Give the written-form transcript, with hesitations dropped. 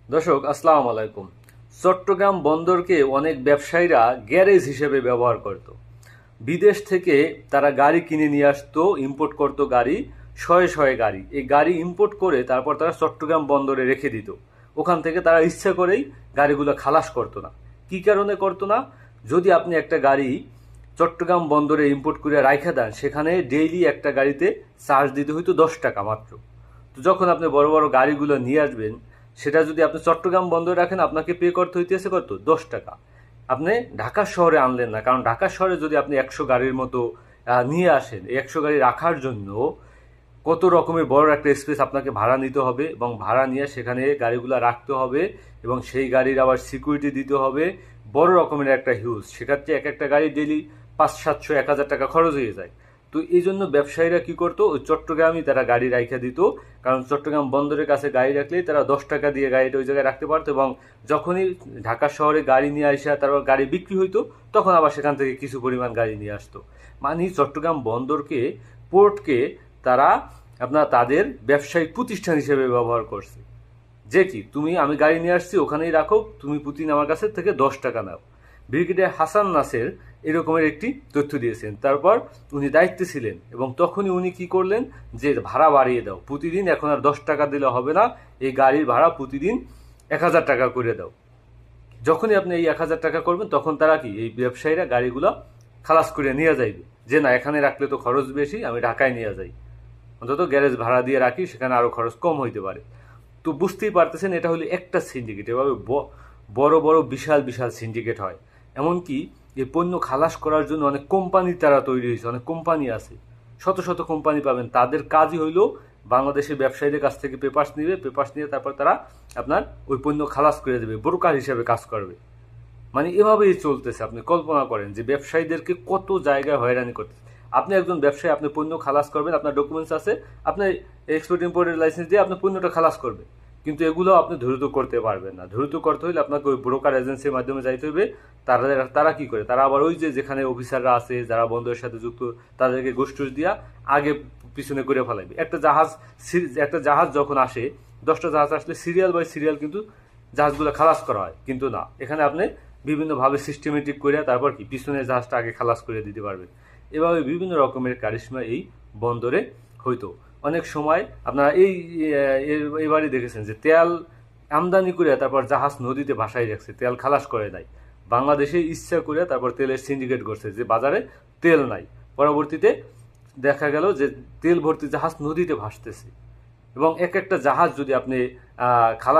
দর্শক আসসালামু আলাইকুম। চট্টগ্রাম বন্দরকে অনেক ব্যবসায়ীরা গ্যারেজ হিসেবে ব্যবহার করত। বিদেশ থেকে তারা গাড়ি কিনে নিয়ে আসতো, ইম্পোর্ট করতো গাড়ি, শয়ে শয়ে গাড়ি। এই গাড়ি ইম্পোর্ট করে তারপর তারা চট্টগ্রাম বন্দরে রেখে দিত। ওখান থেকে তারা ইচ্ছা করেই গাড়িগুলো খালাস করতো না। কী কারণে করতো না? যদি আপনি একটা গাড়ি চট্টগ্রাম বন্দরে ইম্পোর্ট করে রাইখা দেন, সেখানে ডেইলি একটা গাড়িতে চার্জ দিতে হইতো 10 টাকা মাত্র। তো যখন আপনি বড় বড় গাড়িগুলো নিয়ে আসবেন, সেটা যদি আপনি চট্টগ্রাম বন্দরে রাখেন, আপনাকে পে করতে হইতেছে কত? 10 টাকা। আপনি ঢাকা শহরে আনলেন না, কারণ ঢাকা শহরে যদি আপনি 100 গাড়ির মতো নিয়ে আসেন, এই 100 গাড়ি রাখার জন্য কত রকমের বড় একটা স্পেস আপনাকে ভাড়া নিতে হবে, এবং ভাড়া নিয়ে সেখানে গাড়িগুলো রাখতে হবে, এবং সেই গাড়ির আবার সিকিউরিটি দিতে হবে। বড় রকমের একটা হিউজ, সেক্ষেত্রে এক একটা গাড়ি ডেলি 500, 700, 1000 টাকা খরচ হয়ে যায়। তো এই জন্য ব্যবসায়ীরা কি করতো, ওই চট্টগ্রামই তারা গাড়ি রাইখা দিত। কারণ চট্টগ্রাম বন্দরের কাছে গাড়ি রাখলেই তারা 10 টাকা দিয়ে গাড়িটা ওই জায়গায় রাখতে পারতো, এবং যখনই ঢাকা শহরে গাড়ি নিয়ে আসা তারপর গাড়ি বিক্রি হইতো, তখন আবার সেখান থেকে কিছু পরিমাণ গাড়ি নিয়ে আসতো। মানে চট্টগ্রাম বন্দরকে, পোর্টকে তারা তাদের ব্যবসায়িক প্রতিষ্ঠান হিসেবে ব্যবহার করছে। যে কি, আমি গাড়ি নিয়ে আসছি, ওখানেই রাখো, তুমি প্রতিদিন আমার কাছে থেকে 10 টাকা নাও। ব্রিগেডিয়ার হাসান নাসের এরকমের একটি তথ্য দিয়েছেন। তারপর উনি দায়িত্বে ছিলেন, এবং তখনই উনি কি করলেন, যে ভাড়া বাড়িয়ে দাও, প্রতিদিন এখন আর 10 টাকা দিলে হবে না, এই গাড়ির ভাড়া প্রতিদিন 1000 টাকা করে দাও। যখনই আপনি এই 1000 টাকা করবেন, তখন তারা কি, এই ব্যবসায়ীরা গাড়িগুলো খালাস করে নিয়ে যাইবে, যে না, এখানে রাখলে তো খরচ বেশি, আমি ঢাকায় নিয়ে যাই, অন্তত গ্যারেজ ভাড়া দিয়ে রাখি, সেখানে আরও খরচ কম হইতে পারে। তো বুঝতেই পারতেছেন, এটা হলো একটা সিন্ডিকেট। এভাবে বড় বড় বিশাল বিশাল সিন্ডিকেট হয়। এমনকি এই পণ্য খালাস করার জন্য অনেক কোম্পানি তারা তৈরি হয়েছে, অনেক কোম্পানি আছে, শত শত কোম্পানি পাবেন। তাদের কাজই হইল বাংলাদেশের ব্যবসায়ীদের কাছ থেকে পেপারস নিবে, পেপারস নিয়ে তারপর তারা আপনার ওই পণ্য খালাস করে দেবে, ব্রোকার হিসেবে কাজ করবে। মানে এভাবেই চলতেছে। আপনি কল্পনা করেন যে ব্যবসায়ীদেরকে কত জায়গায় হয়রানি করতেছে। আপনি একজন ব্যবসায়ী, আপনি পণ্য খালাস করবেন, আপনার ডকুমেন্টস আছে, আপনি এক্সপোর্ট ইম্পোর্টের লাইসেন্স দিয়ে আপনি পণ্যটা খালাস করবেন, কিন্তু এগুলো আপনি দ্রুত করতে পারবেন না। দ্রুত করতে হলে আপনাকে ওই ব্রোকার এজেন্সির মাধ্যমে যাইতে হবে। তারা কি করে, তারা আবার ওই যে যেখানে অফিসাররা আছে, যারা বন্দরের সাথে যুক্ত, তাদেরকে গোষ্ঠী দিয়া আগে পিছনে করে ফেলাইবে। একটা জাহাজ যখন আসে, 10টা জাহাজ আসলে সিরিয়াল বাই সিরিয়াল কিন্তু জাহাজগুলো খালাস করা হয়, কিন্তু না, এখানে আপনি বিভিন্নভাবে সিস্টেমেটিক করে তারপর কি পিছনের জাহাজটা আগে খালাস করে দিতে পারবেন। এভাবে বিভিন্ন রকমের কারিশমা এই বন্দরে হইতো। অনেক সময় আপনারা এবারই দেখেছেন যে তেল আমদানি করে তারপর জাহাজ নদীতে ভাসাই রাখছে, তেল খালাস করে দেয়। বাংলাদেশে ইচ্ছা করে তারপর তেলের সিন্ডিকেট করছে, যে বাজারে তেল নাই। পরবর্তীতে দেখা গেল যে তেল ভর্তি জাহাজ নদীতে ভাসতেছে, এবং এক একটা জাহাজ যদি আপনি খালাস